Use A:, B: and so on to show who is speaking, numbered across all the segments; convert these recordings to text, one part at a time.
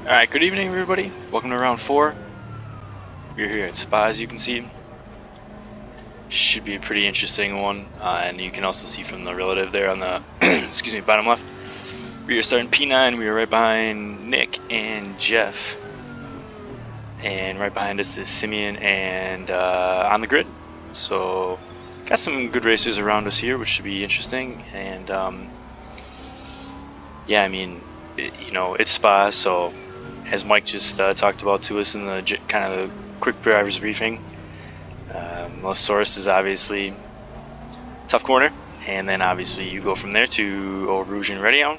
A: Alright, good evening everybody. Welcome to round 4. We're here at Spa, as you can see. Should be a pretty interesting one. And you can also see from the relative there on the excuse me, bottom left. We are starting P9. We are right behind Nick and Jeff. And right behind us is Simeon and on the grid. So got some good racers around us here, which should be interesting. And yeah, I mean, it's Spa, so as Mike just talked about to us in the kind of the quick driver's briefing, Mosasaurus is obviously tough corner, and then obviously you go from there to Eau Rouge and Redillon,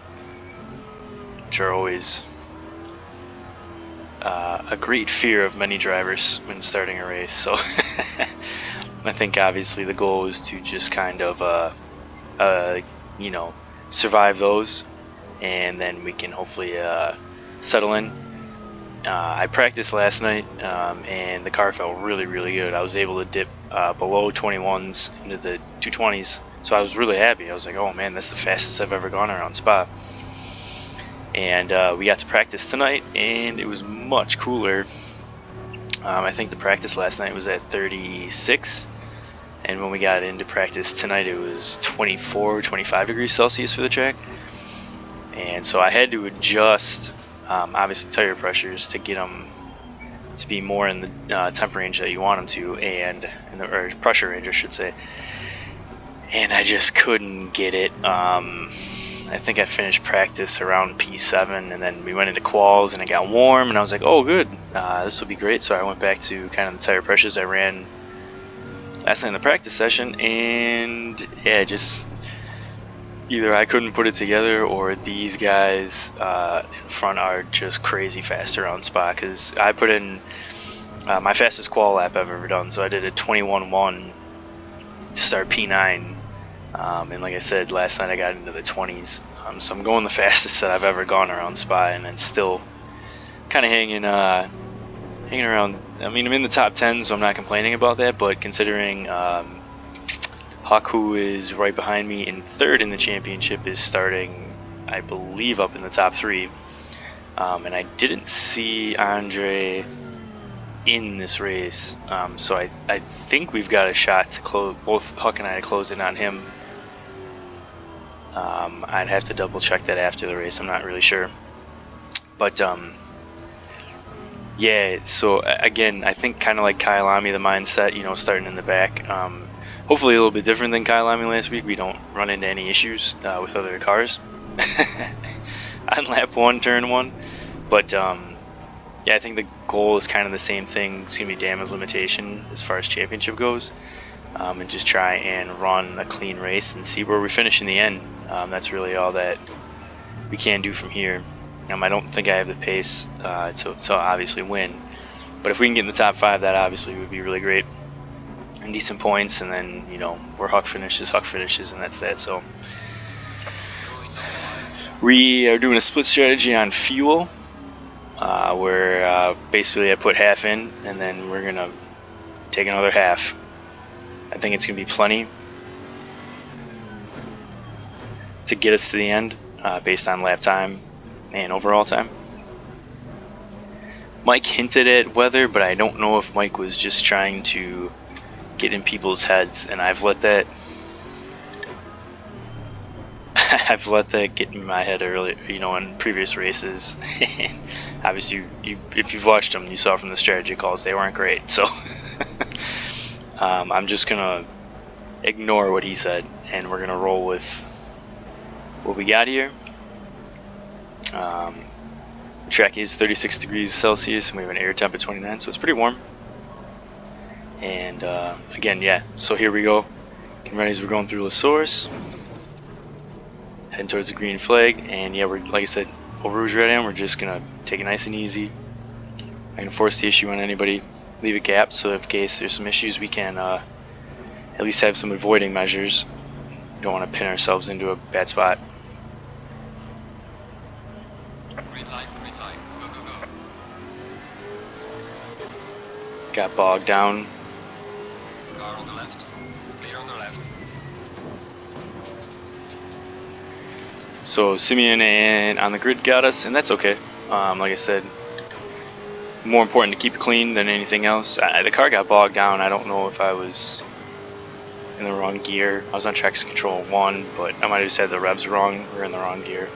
A: which are always a great fear of many drivers when starting a race. So I think obviously the goal is to just kind of survive those, and then we can hopefully settle in. I practiced last night, and the car felt really good. I was able to dip below 21s into the 220s, so I was really happy. I was like, oh man, that's the fastest I've ever gone around Spa. And we got to practice tonight, and it was much cooler. I think the practice last night was at 36, and when we got into practice tonight it was 25 degrees Celsius for the track. And so I had to adjust obviously tire pressures to get them to be more in the temp range that you want them to, and or pressure range I should say, and I just couldn't get it. I think I finished practice around P7, and then we went into quals and it got warm, and I was like, oh good, this will be great. So I went back to kind of the tire pressures I ran last night in the practice session, and yeah, just either I couldn't put it together, or these guys in front are just crazy fast around Spa, because I put in my fastest qual lap I've ever done. So I did a 21.1 to start P9, and like I said, last night I got into the 20s. So I'm going the fastest that I've ever gone around Spa, and then still kind of hanging around. I mean, I'm in the top 10, so I'm not complaining about that, but considering Huck, who is right behind me in third in the championship, is starting, I believe, up in the top 3. And I didn't see Andre in this race, so I think we've got a shot to close, both Huck and I, to close in on him. I'd have to double check that after the race, I'm not really sure. But yeah, so again, I think kind of like Kyle Ami, the mindset, starting in the back. Hopefully a little bit different than Kyle Ami last week. We don't run into any issues with other cars on lap 1, turn 1. But yeah, I think the goal is kind of the same thing. It's going to be damage limitation as far as championship goes, and just try and run a clean race and see where we finish in the end. That's really all that we can do from here. I don't think I have the pace to obviously win, but if we can get in the top 5, that obviously would be really great. And decent points, and then where Huck finishes, and that's that. So we are doing a split strategy on fuel, where basically I put half in, and then we're gonna take another half. I think it's gonna be plenty to get us to the end, based on lap time and overall time. Mike hinted at weather, but I don't know if Mike was just trying to get in people's heads, and I've let that get in my head earlier, in previous races. Obviously, if you've watched them, you saw from the strategy calls they weren't great. So I'm just gonna ignore what he said, and we're gonna roll with what we got here. The track is 36 degrees Celsius, and we have an air temp at 29, so it's pretty warm. And again, yeah, so here we go. Getting ready as we're going through La Source, heading towards the green flag. And yeah, we're, like I said, Eau Rouge Redillon, we're just gonna take it nice and easy. I'm gonna force the issue on anybody, leave a gap, so in case there's some issues, we can at least have some avoiding measures. Don't want to pin ourselves into a bad spot.
B: Green light, go, go, go.
A: Got bogged down.
B: Car on the left, clear on the left.
A: So Simeon and on the grid got us, and that's okay. Like I said, more important to keep it clean than anything else. The car got bogged down. I don't know if I was in the wrong gear. I was on traction control 1, but I might have said the revs wrong. We're in the wrong gear.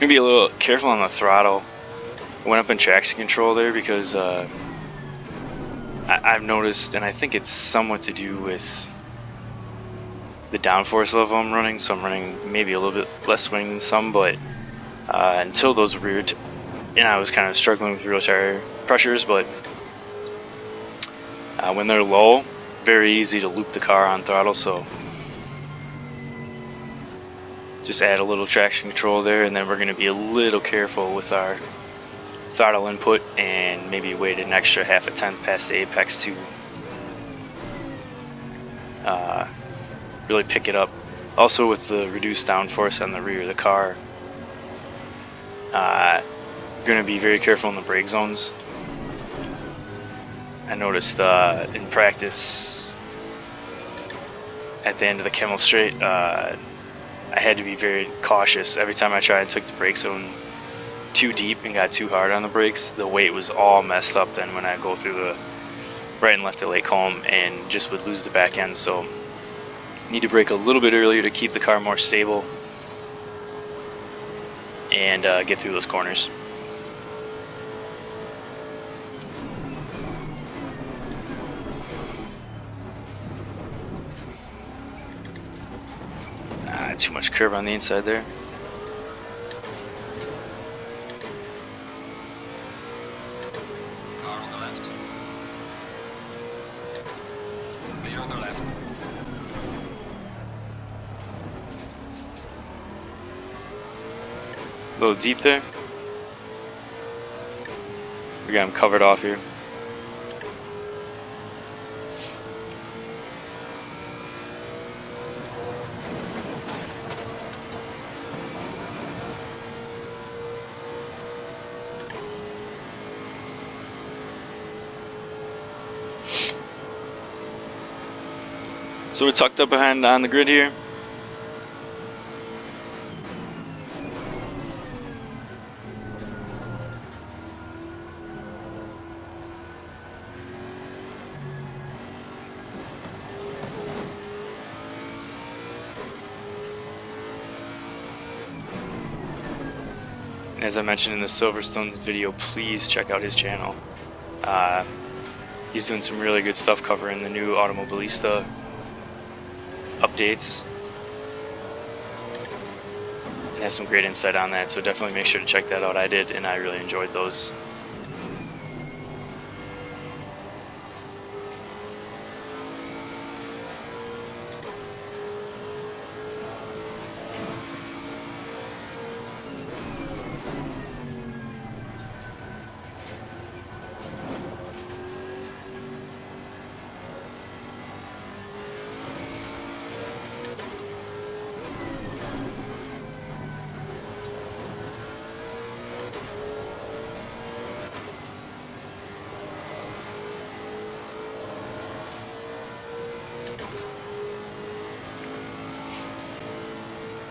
A: Gonna be a little careful on the throttle. I went up in traction control there because I've noticed, and I think it's somewhat to do with the downforce level I'm running, so I'm running maybe a little bit less swing than some, but until those rear, and I was kind of struggling with rear tire pressures, but when they're low, very easy to loop the car on throttle, so just add a little traction control there, and then we're going to be a little careful with our throttle input and maybe wait an extra half a tenth past the apex to really pick it up. Also, with the reduced downforce on the rear of the car, going to be very careful in the brake zones. I noticed in practice at the end of the Kimmel straight, I had to be very cautious. Every time I tried and took the brake zone too deep and got too hard on the brakes, the weight was all messed up then when I go through the right and left at Lake Holm, and just would lose the back end. So need to brake a little bit earlier to keep the car more stable and get through those corners. Too much curve on the inside there.
B: Car on the left. Clear on the left.
A: A little deep there. We got him covered off here. So we're tucked up behind on the grid here. And as I mentioned in the Silverstone's video, please check out his channel. He's doing some really good stuff covering the new Automobilista updates, and has some great insight on that, so definitely make sure to check that out. I did, and I really enjoyed those.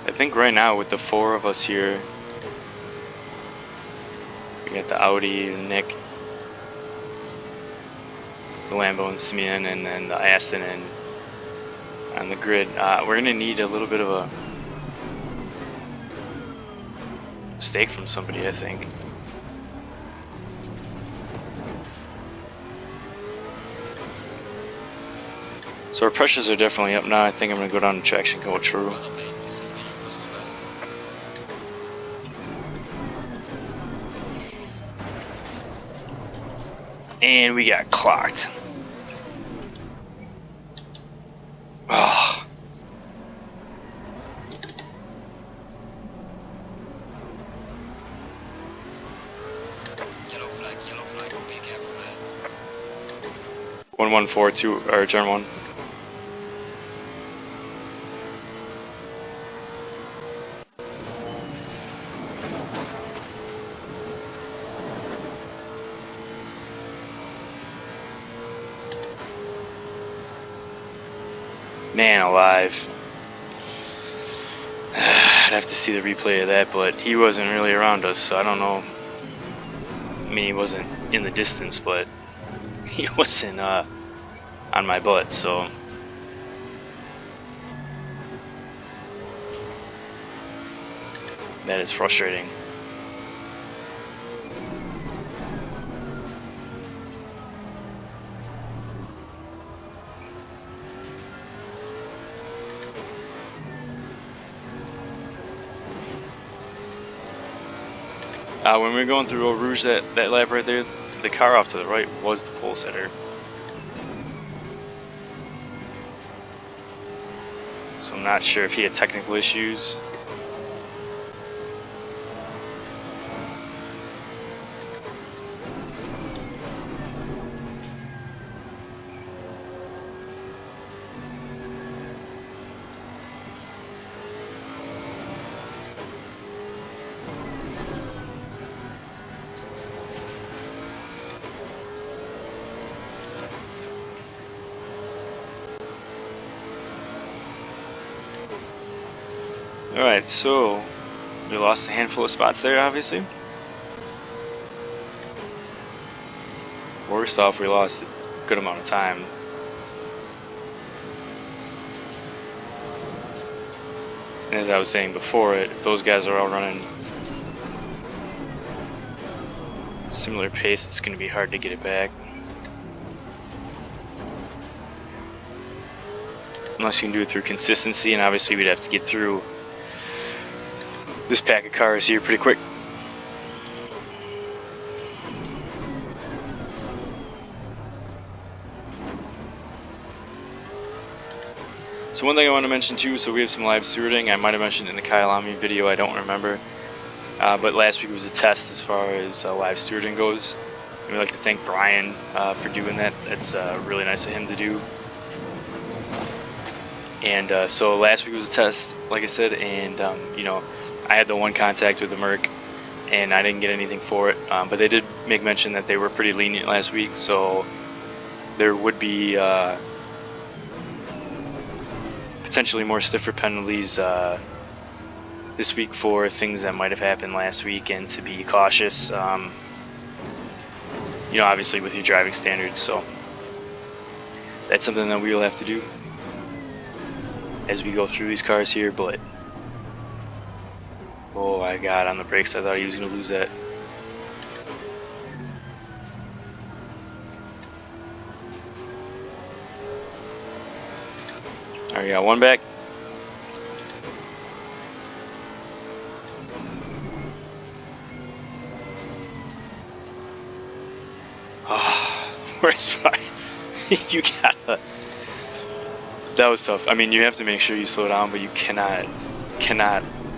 A: I think right now with the 4 of us here, we got the Audi, the Nick, the Lambo and Simeon, and then the Aston and on the grid. We're gonna need a little bit of a stake from somebody, I think. So our pressures are definitely up now. I think I'm gonna go down to traction control true.
B: This has been your personal best.
A: And we got clocked. Oh.
B: Yellow flag, be careful there.
A: 1142 or turn 1. Man alive. I'd have to see the replay of that, but he wasn't really around us, so I don't know. I mean, he wasn't in the distance, but he wasn't on my butt, so that is frustrating. When we were going through Eau Rouge, that lap right there, the car off to the right was the pole setter. So I'm not sure if he had technical issues. Alright, so we lost a handful of spots there, obviously. Worst off, we lost a good amount of time. And as I was saying before, if those guys are all running similar pace, it's going to be hard to get it back. Unless you can do it through consistency, and obviously we'd have to get through this pack of cars here pretty quick. So one thing I want to mention too, so we have some live stewarding. I might have mentioned in the Kyle Ami video, I don't remember. But last week was a test as far as live stewarding goes. And we'd like to thank Brian for doing that. That's really nice of him to do. And so last week was a test, like I said, and you know, I had the one contact with the Merc, and I didn't get anything for it. But they did make mention that they were pretty lenient last week, so there would be potentially more stiffer penalties this week for things that might have happened last week, and to be cautious, you know, obviously with your driving standards. So that's something that we will have to do as we go through these cars here. But oh my god, on the brakes, I thought he was going to lose that. Alright, got one back. Oh, where's my... you gotta... That was tough. I mean, you have to make sure you slow down, but you cannot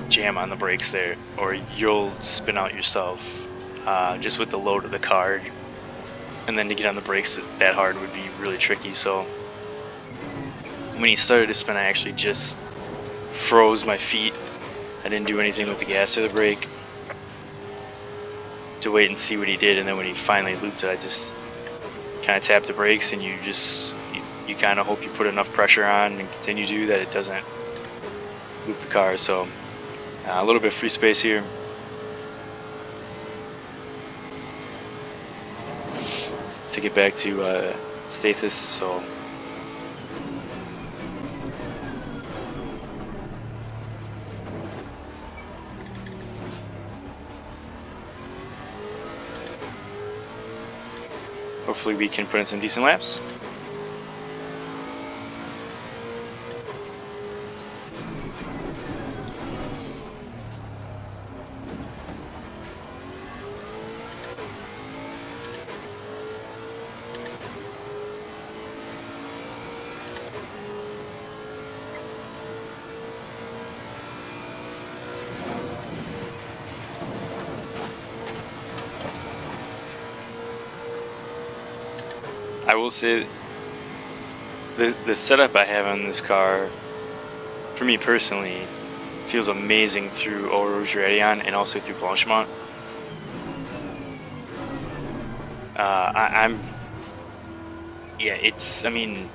A: jam on the brakes there, or you'll spin out yourself just with the load of the car. And then to get on the brakes that hard would be really tricky. So when he started to spin, I actually just froze my feet. I didn't do anything with the gas or the brake to wait and see what he did. And then when he finally looped it, I just kind of tapped the brakes, and you kind of hope you put enough pressure on and continue to, that it doesn't loop the car. So a little bit of free space here. To get back to Stathis, so hopefully we can put in some decent laps. I will say the setup I have on this car, for me personally, feels amazing through Eau Rouge Raidillon and also through Blanchemont. Yeah, it's, I mean,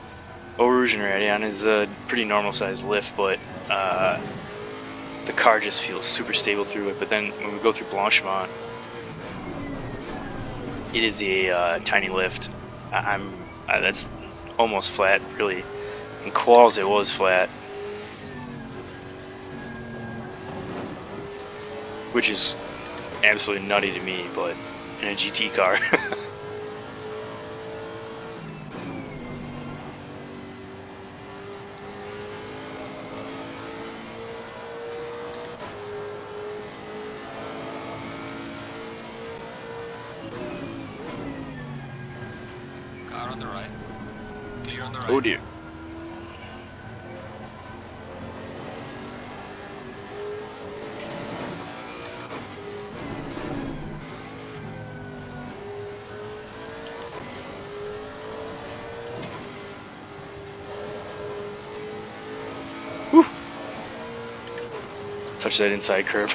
A: Eau Rouge and Radion is a pretty normal sized lift, but the car just feels super stable through it. But then when we go through Blanchemont, it is a tiny lift. That's almost flat, really. In quals, it was flat, which is absolutely nutty to me, but in a GT car.
B: Car on the right. Clear on the right.
A: Oh dear. Whew. Touch that inside curb.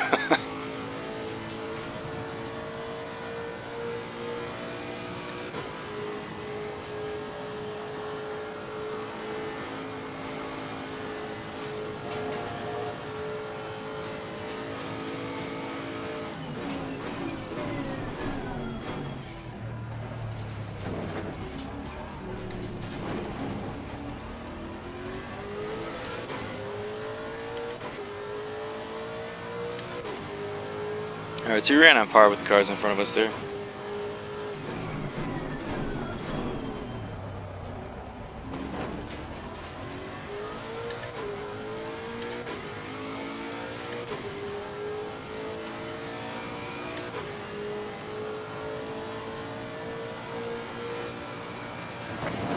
A: Alright, so we ran on par with the cars in front of us there.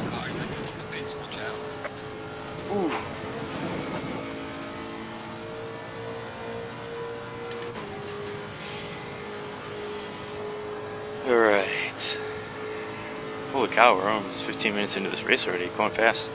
B: Car is exiting the pits, watch out.
A: Ooh. Alright. Holy cow, we're almost 15 minutes into this race already, going fast.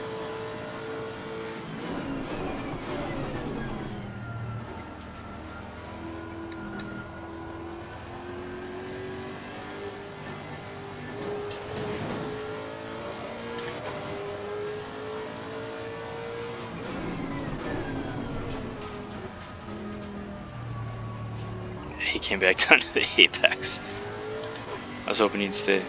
A: He came back down to the apex. I was hoping he'd stay.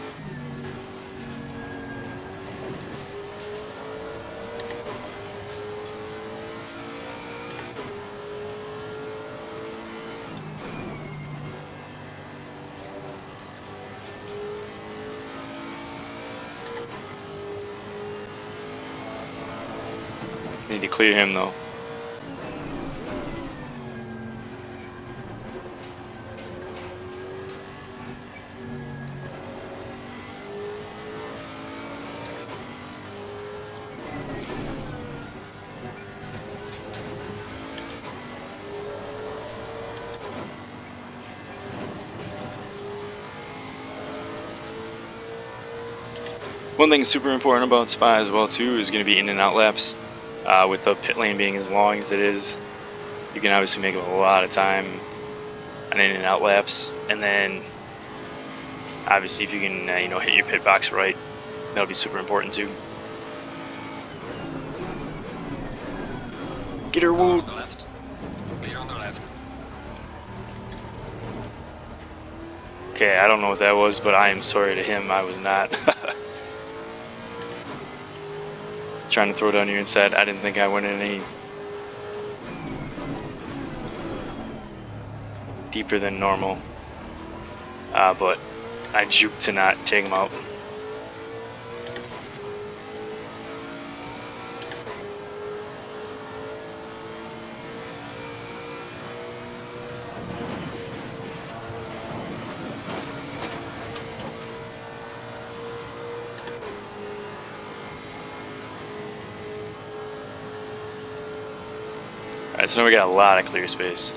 A: Need to clear him though. One thing super important about Spa as well too is going to be in and out laps. With the pit lane being as long as it is, you can obviously make a lot of time on in and out laps. And then obviously if you can hit your pit box right, that'll be super important too. Get her,
B: Car
A: woo!
B: on the left. Clear on the left.
A: Okay, I don't know what that was, but I am sorry to him. I was not. Trying to throw down your inside. I didn't think I went in any deeper than normal, but I juked to not take him out. Alright, so now we got a lot of clear space.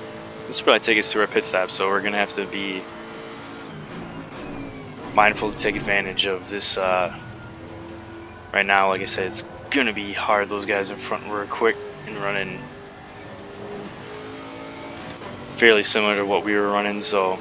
A: This will probably take us to our pit stop, so we're going to have to be mindful to take advantage of this. Right now, like I said, it's going to be hard. Those guys in front were quick and running fairly similar to what we were running, so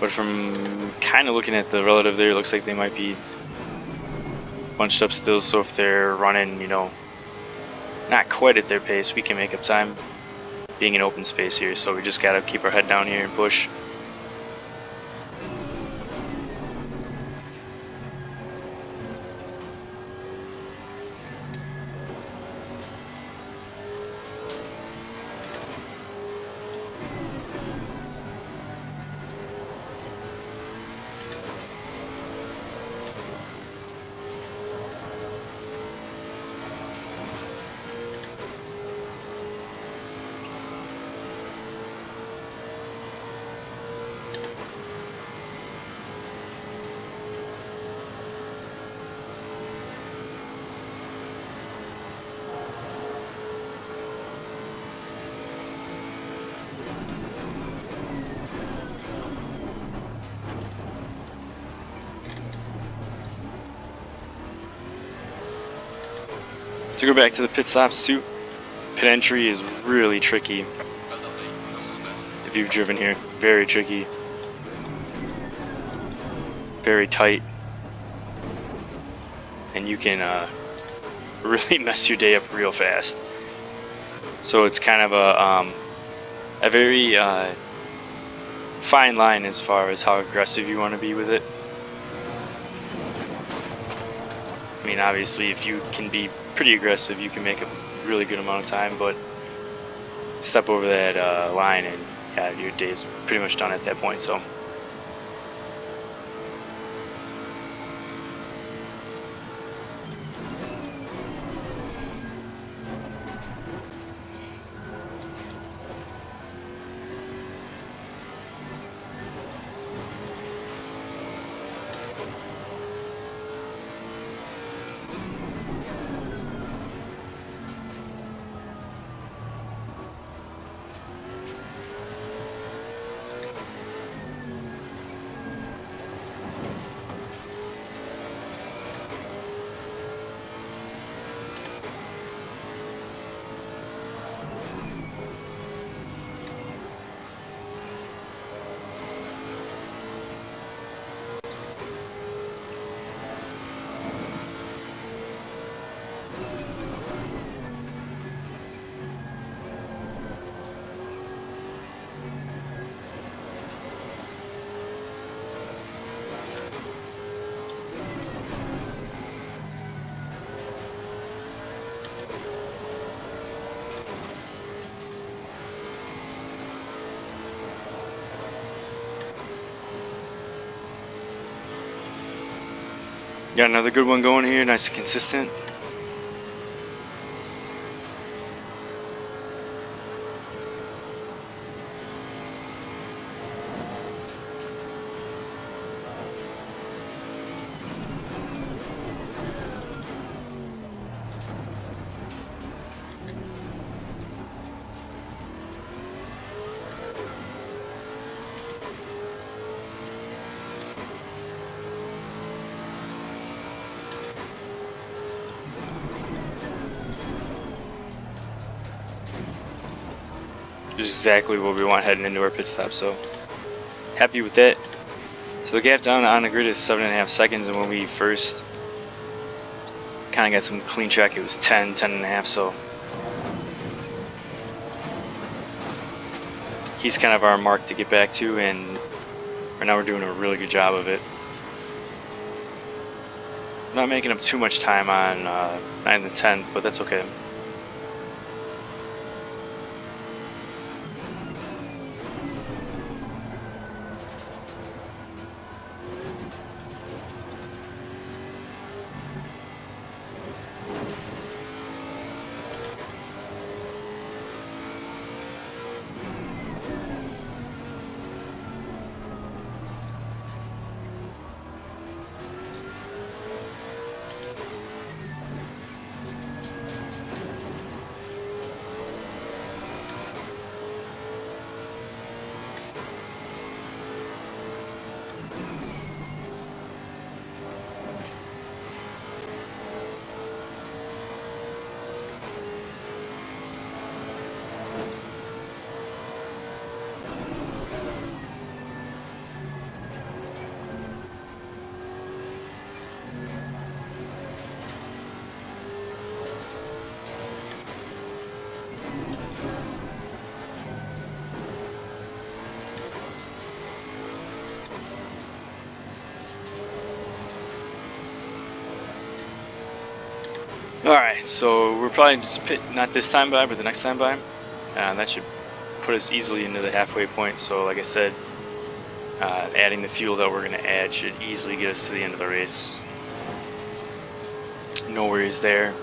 A: but from kind of looking at the relative there, it looks like they might be bunched up still. So if they're running, you know, not quite at their pace, we can make up time being in open space here. So we just gotta keep our head down here and push. To go back to the pit stops too, pit entry is really tricky.
B: Well done, mate. That's the best.
A: If you've driven here, very tricky, very tight, and you can really mess your day up real fast. So it's kind of a very fine line as far as how aggressive you want to be with it. I mean, obviously, if you can be pretty aggressive, you can make a really good amount of time, but step over that line and yeah, your day's pretty much done at that point. So got another good one going here, nice and consistent. Is exactly what we want heading into our pit stop, so happy with that. So the gap down on the grid is 7.5 seconds, and when we first kind of got some clean track, it was 10.5, so he's kind of our mark to get back to, and right now we're doing a really good job of it. Not making up too much time on 9th and 10th, but that's okay. Alright, so we're probably just not this time by, but the next time by. That should put us easily into the halfway point. So like I said, adding the fuel that we're going to add should easily get us to the end of the race. No worries there.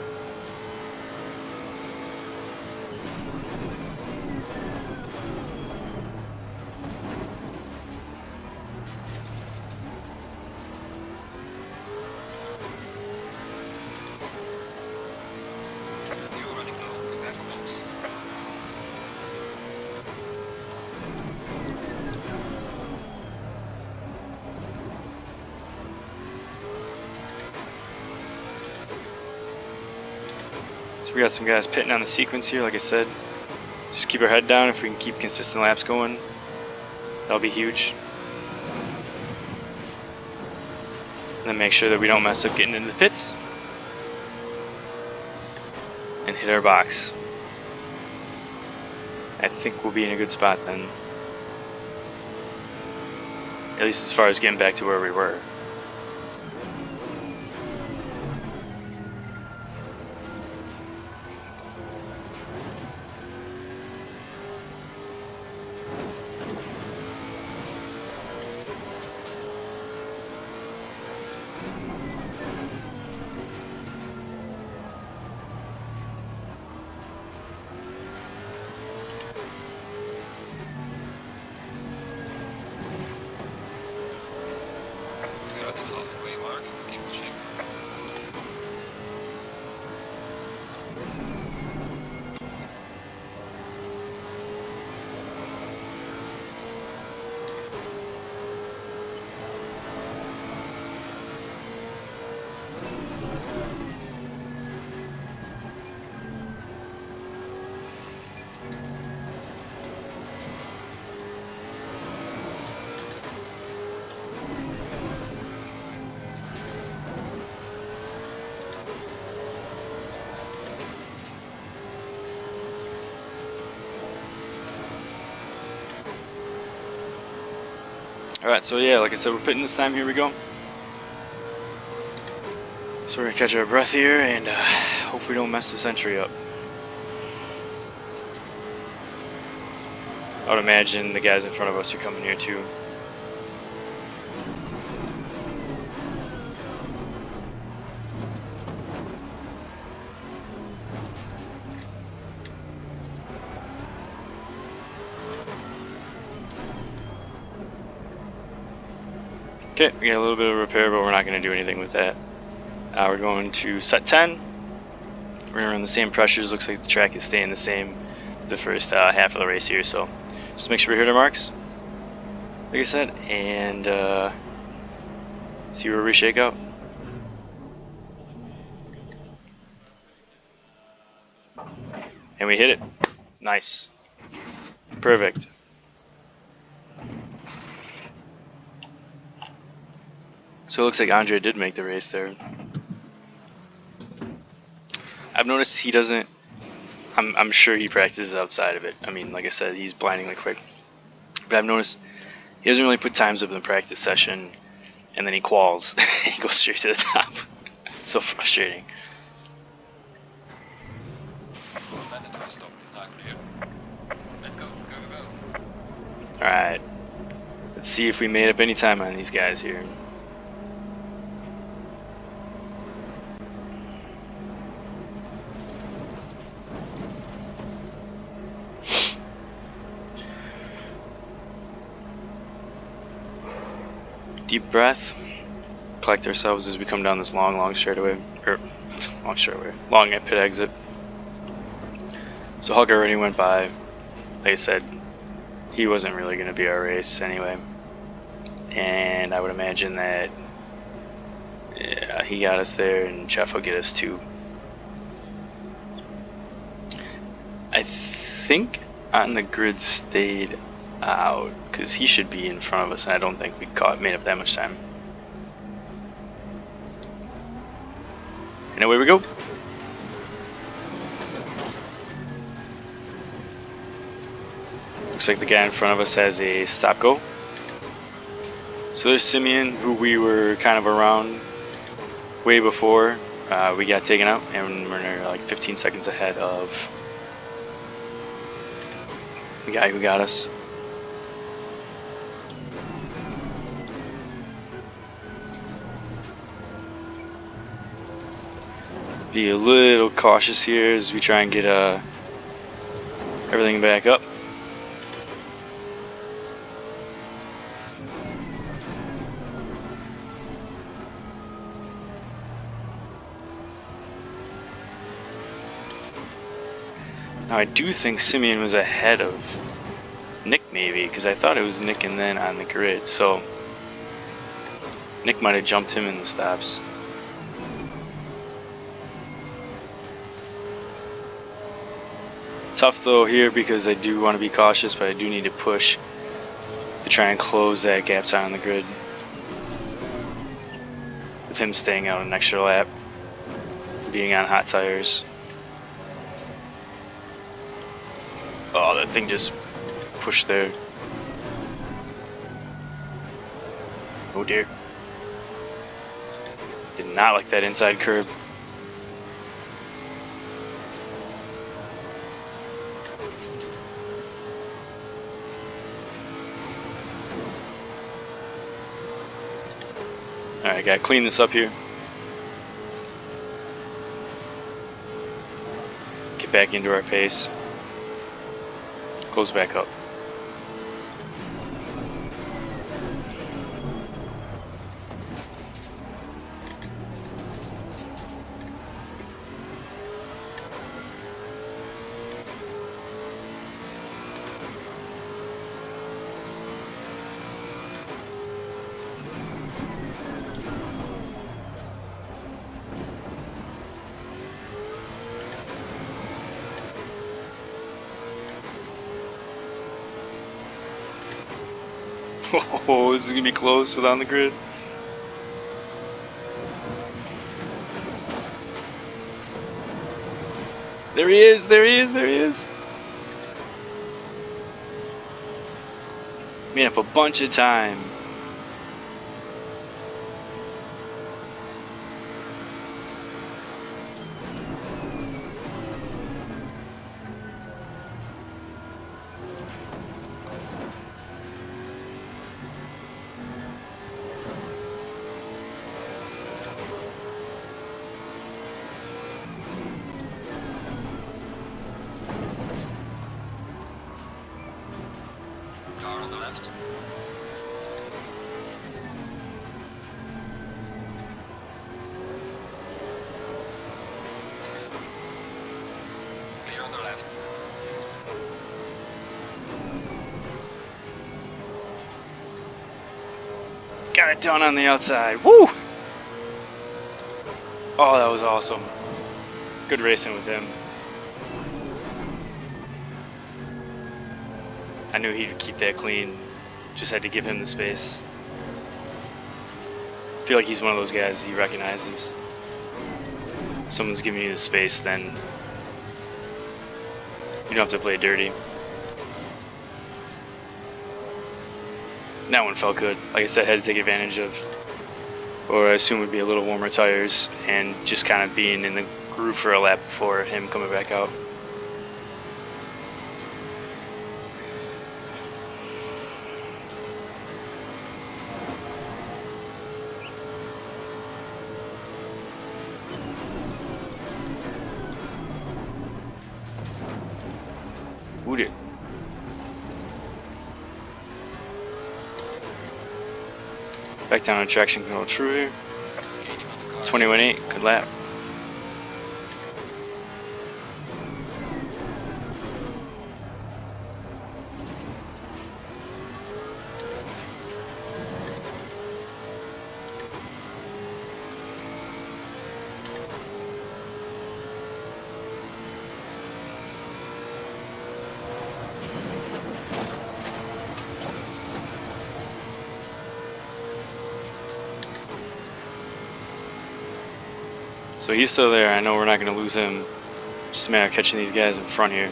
B: Fuel running low, prepare for box.
A: So we got some guys pitting on the sequence here, like I said. Just keep our head down. If we can keep consistent laps going, that'll be huge. And then make sure that we don't mess up getting into the pits and hit our box. I think we'll be in a good spot then. At least as far as getting back to where we were.
B: We're at the halfway mark, keep pushing.
A: Alright, so yeah, like I said, we're pitting this time. Here we go. So we're gonna catch our breath here and hope we don't mess this entry up. I would imagine the guys in front of us are coming here too. Okay, we got a little bit of repair, but we're not going to do anything with that. We're going to set 10. We're going to run the same pressures. Looks like the track is staying the same to the first half of the race here. So just make sure we hit our marks, like I said, and see where we shake out. And we hit it. Nice. Perfect. So it looks like Andre did make the race there. I've noticed he doesn't, I'm sure he practices outside of it. I mean, like I said, he's blindingly quick. But I've noticed he doesn't really put times up in the practice session, and then he quals. He goes straight to the top. It's so frustrating.
B: Mandatory stop is now clear. Let's go, go, go.
A: Alright. Let's see if we made up any time on these guys here. Deep breath. Collect ourselves as we come down this long straightaway. Long pit exit. So Hulk already went by. Like I said, he wasn't really going to be our race anyway. And I would imagine that he got us there, and Jeff will get us too. I think on the grid stayed out because he should be in front of us, and I don't think we made up that much time. And away we go. Looks like the guy in front of us has a stop go. So there's Simeon, who we were kind of around way before. we got taken out, and we're like 15 seconds ahead of the guy who got us. Be a little cautious here as we try and get everything back up. Now I do think Simeon was ahead of Nick maybe, because I thought it was Nick and then on the grid, so Nick might have jumped him in the stops. Tough though here because I do want to be cautious, but I do need to push to try and close that gap time on the grid. With him staying out an extra lap, being on hot tires. Oh, that thing just pushed there. Oh dear. Did not like that inside curb. Alright, gotta clean this up here. Get back into our pace. Close back up. Oh, this is gonna be close without the grid. There he is, there he is, there he is. Made up a bunch of time.
B: Car on the left. Clear on the left.
A: Got it done on the outside. Woo! Oh, that was awesome. Good racing with him. I knew he'd keep that clean. Just had to give him the space. I feel like he's one of those guys he recognizes. If someone's giving you the space, then you don't have to play dirty. That one felt good. Like I said, I had to take advantage of, or I assume would be a little warmer tires, and just kind of being in the groove for a lap before him coming back out. Ooh, dear. Back down on traction control true here. 21.8, good lap. So he's still there. I know we're not going to lose him. Just a matter of catching these guys in front here.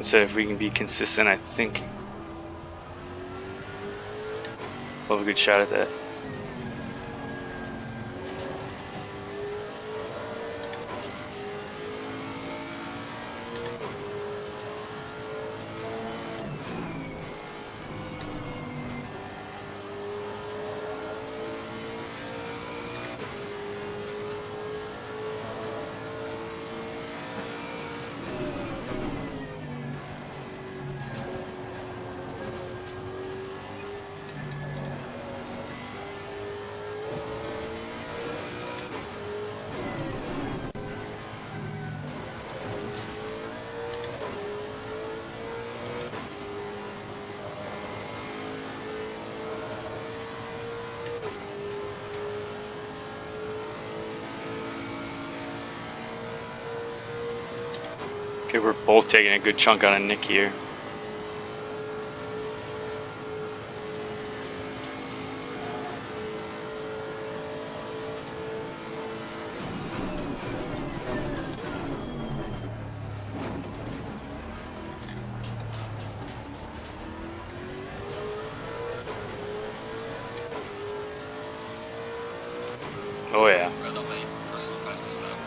A: Instead, if we can be consistent, I think we'll have a good shot at that. Okay, we're both taking a good chunk out of Nick here. Oh yeah.
B: Well done, mate. Personal fastest lap.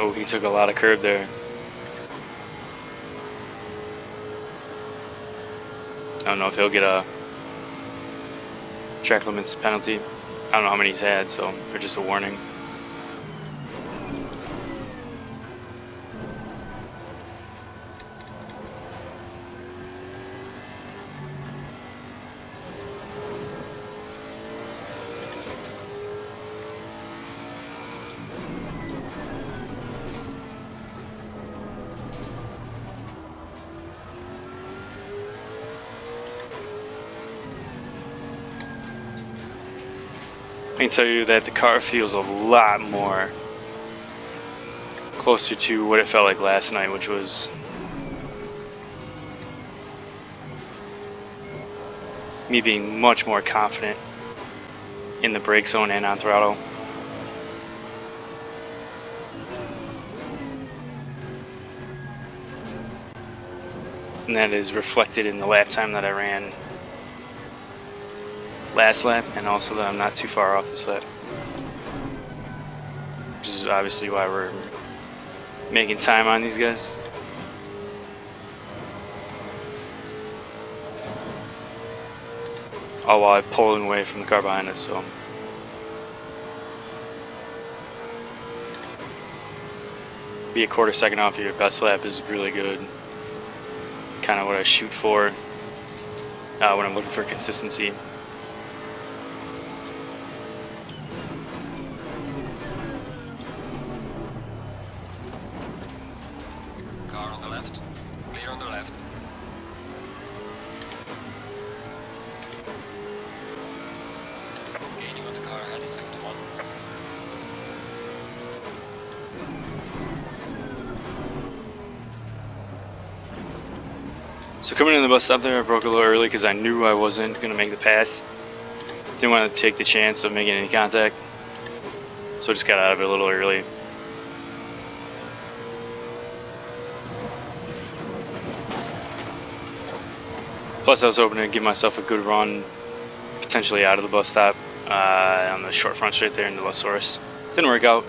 A: Oh, he took a lot of curb there. I don't know if he'll get a track limits penalty. I don't know how many he's had, so they're just a warning. I can tell you that the car feels a lot more closer to what it felt like last night, which was me being much more confident in the brake zone and on throttle. And that is reflected in the lap time that I ran last lap, and also that I'm not too far off this lap, which is obviously why we're making time on these guys. All while I'm pulling away from the car behind us, so be a quarter second off your best lap is really good. Kind of what I shoot for when I'm looking for consistency.
B: Car on the left. Clear on the left. Gaining on the car ahead in sector 1.
A: So coming in the bus stop there, I broke a little early because I knew I wasn't going to make the pass. Didn't want to take the chance of making any contact, so I just got out of it a little early. Plus I was hoping to give myself a good run, potentially out of the bus stop on the short front straight there into La Source. Didn't work out.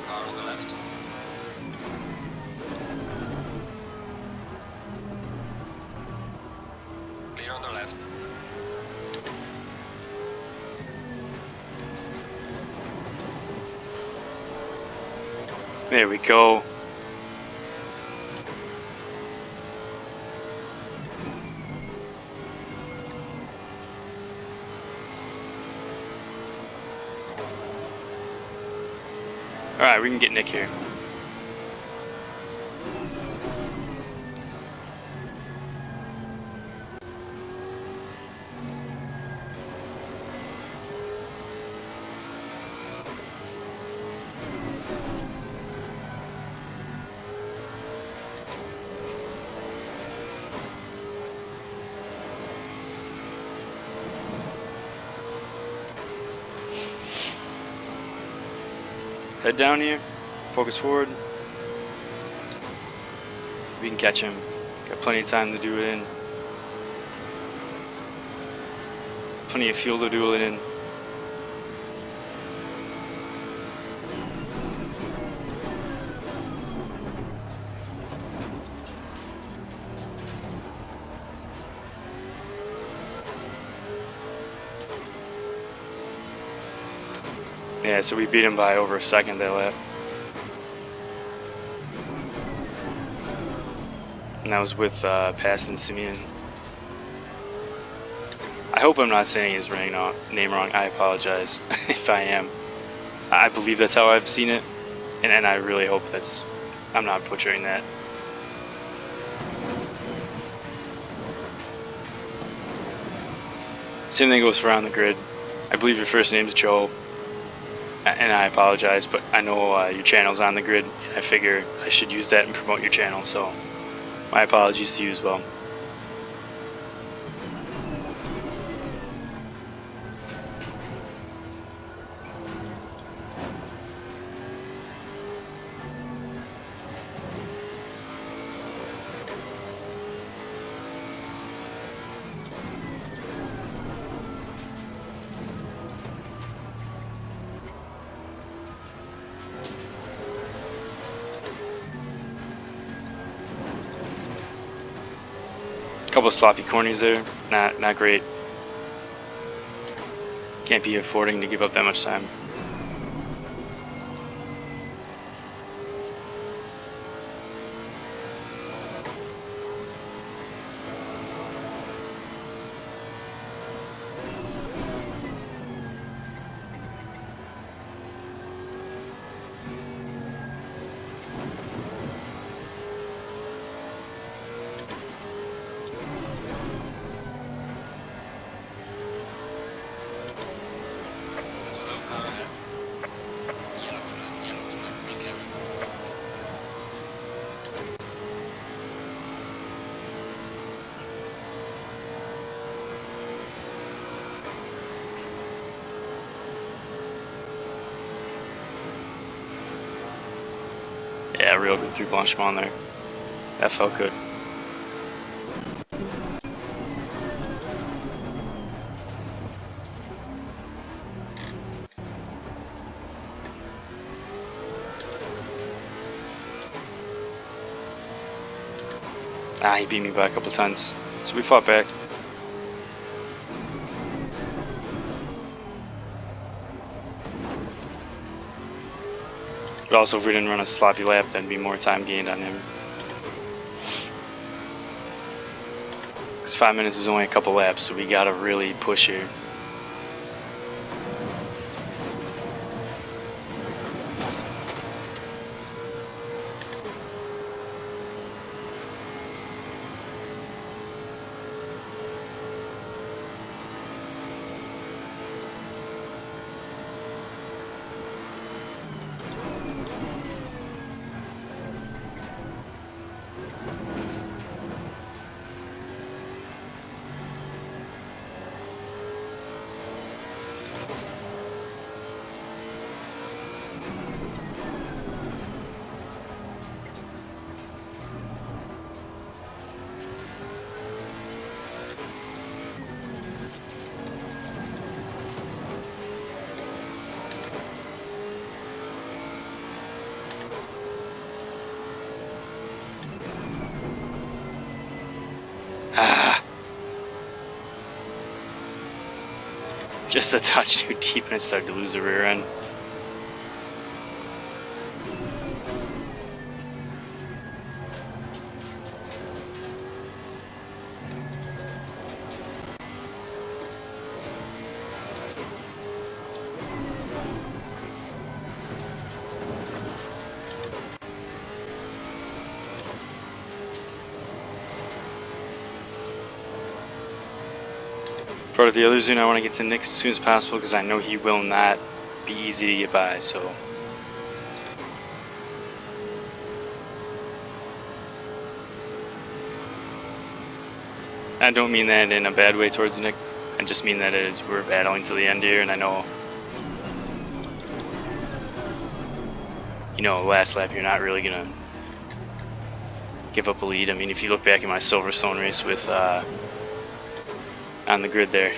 B: Car on the left. Clear on the left.
A: There we go. Alright, we can get Nick here. Head down here, focus forward. We can catch him. Got plenty of time to do it in. Plenty of fuel to do it in. Yeah, so we beat him by over a second that lap. And that was with passing Simeon. I hope I'm not saying his name wrong. I apologize if I am. I believe that's how I've seen it, and I really hope I'm not butchering that. Same thing goes for around the grid. I believe your first name is Joe, and I apologize, but I know your channel's on the grid, and I figure I should use that and promote your channel, so my apologies to you as well. Couple of sloppy corners there, not great. Can't be affording to give up that much time.
B: Slow car here. Yellow flag, be careful.
A: Yeah, real good through Blanchimont there. That felt good. He beat me by a couple tons, so we fought back. But also, if we didn't run a sloppy lap, then be more time gained on him. Because 5 minutes is only a couple laps, so we gotta really push here. Just a touch too deep and I started to lose the rear end. part of the other zone. I want to get to Nick as soon as possible because I know he will not be easy to get by. So. I don't mean that in a bad way towards Nick. I just mean that as we're battling to the end here, and I know, you know, last lap you're not really gonna give up a lead. I mean, if you look back at my Silverstone race with on the grid there,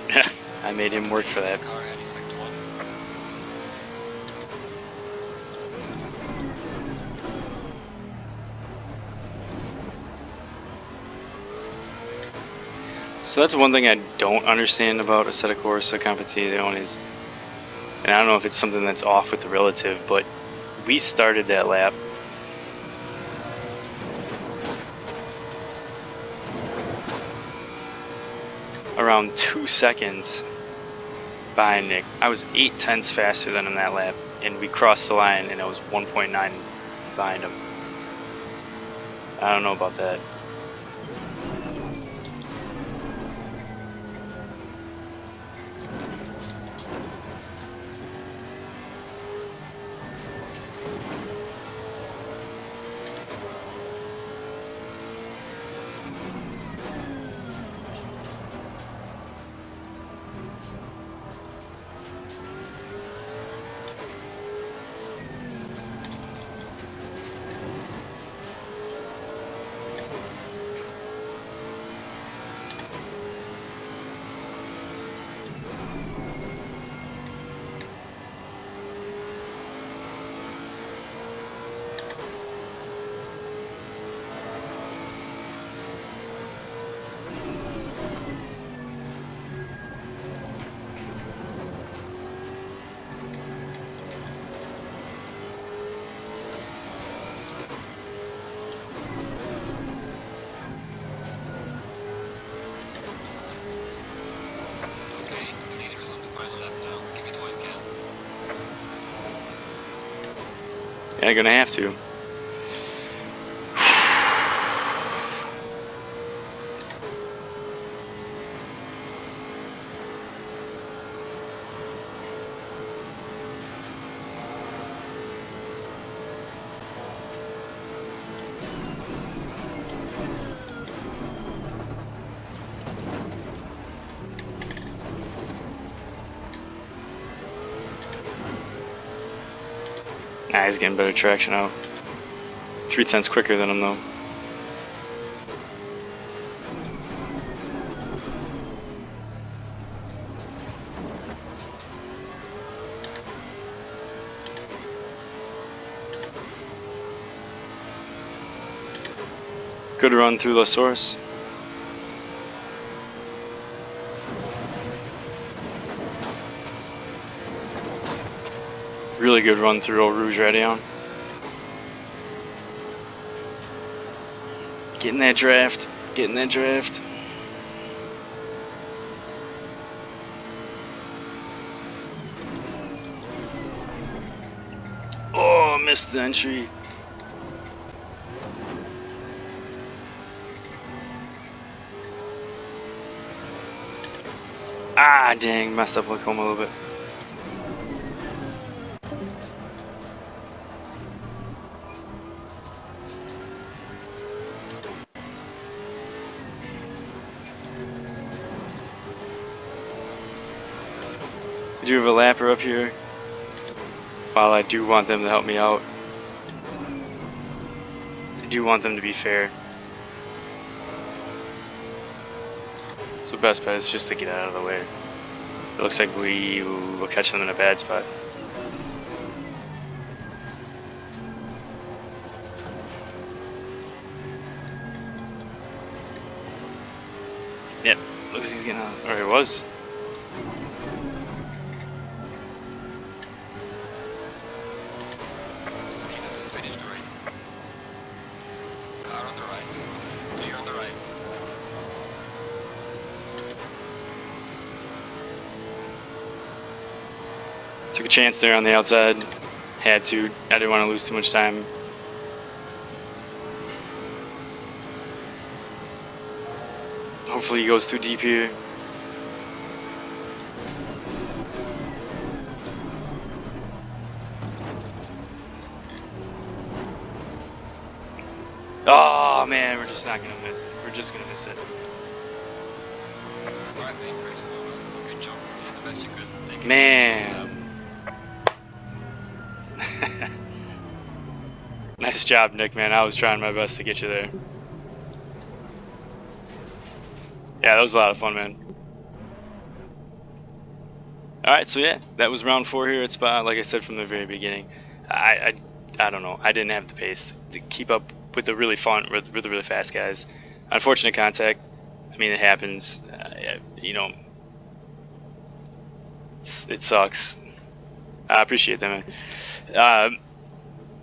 A: I made him work for that.
B: Car heading sector 1.
A: So that's one thing I don't understand about Assetto Corsa Competizione is, and I don't know if it's something that's off with the relative, but we started that lap around 2 seconds behind Nick. I was 0.8 faster than him that lap, and we crossed the line and I was 1.9 behind him. I don't know about that.
B: Okay, the leader is on the final lap now. Give it all you can.
A: Yeah, gonna have to. Nah, he's getting better traction out. 0.3 quicker than him though. Good run through La Source. Really good run through Eau Rouge Radeon. Getting that draft. Getting that draft. Oh, missed the entry. Ah, dang, messed up Lacombe a little bit. I do have a lapper up here. While I do want them to help me out, I do want them to be fair. So best bet is just to get out of the way. It looks like we will catch them in a bad spot. Yep, looks like he's getting out. Or he was.
B: Leader has finished the race. Car on the right. Clear on the right.
A: Took a chance there on the outside. Had to. I didn't want to lose too much time. Hopefully he goes too deep here. Oh man, we're just not gonna miss it. We're just gonna miss it.
B: Alright, mate, race is over. Good job. You did the best you could. Take it
A: Man. Nice job, Nick, man. I was trying my best to get you there. Yeah, that was a lot of fun, man. Alright, so yeah, that was round 4 here at Spa. Like I said from the very beginning, I don't know. I didn't have the pace to keep up with the really fun, with the really fast guys. Unfortunate contact. I mean, it happens. You know, it sucks. I appreciate that, man.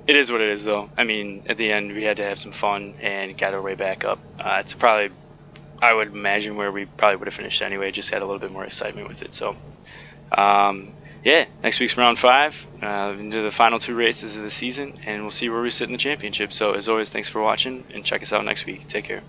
A: It is what it is, though. I mean, at the end, we had to have some fun and got our way back up. It's probably, I would imagine, where we probably would have finished anyway. Just had a little bit more excitement with it. So, yeah, next week's round 5 into the final 2 races of the season, and we'll see where we sit in the championship. So, as always, thanks for watching, and check us out next week. Take care.